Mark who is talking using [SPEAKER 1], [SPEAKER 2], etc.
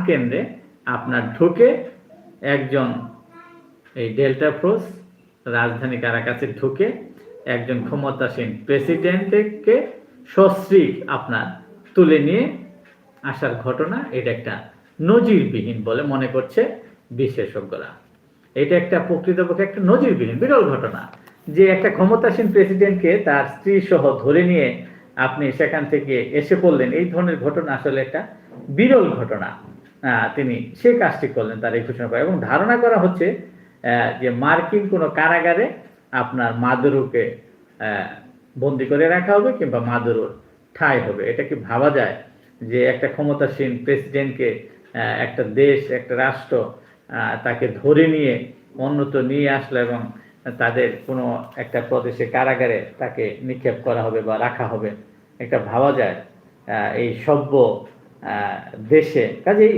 [SPEAKER 1] কেন্দ্রে আপনার ঢুকে একজন এই ডেল্টা ফোর্স রাজধানী কারাকাসে ঢুকে একজন ক্ষমতাসীন প্রেসিডেন্টকে সস্ত্রীক আপনার তুলে নিয়ে আসার ঘটনা, এটা একটা নজিরবিহীন বলে মনে করছে বিশেষজ্ঞরা। এটা একটা প্রকৃতপক্ষে একটা নজিরবিহীন বিরল ঘটনা, যে একটা ক্ষমতাসীন প্রেসিডেন্টকে তার স্ত্রী সহ ধরে নিয়ে আপনি সেখান থেকে এসে পড়লেন। এই ধরনের ঘটনা আসলে একটা বিরল ঘটনা। তিনি সে কাজটি করলেন তার এই ঘোষণা করে, এবং ধারণা করা হচ্ছে যে মার্কিন কোনো কারাগারে আপনার মাদুরোকে বন্দি করে রাখা হবে কিংবা মাদুরোর ঠাঁই হবে। এটা কি ভাবা যায় যে একটা ক্ষমতাসীন প্রেসিডেন্টকে একটা দেশ, একটা রাষ্ট্র তাকে ধরে নিয়ে অন্যত্র নিয়ে আসলো এবং তাদের কোনো একটা প্রদেশে কারাগারে তাকে নিক্ষেপ করা হবে বা রাখা হবে? এটা ভাবা যায় এই সভ্য দেশে? কাজেই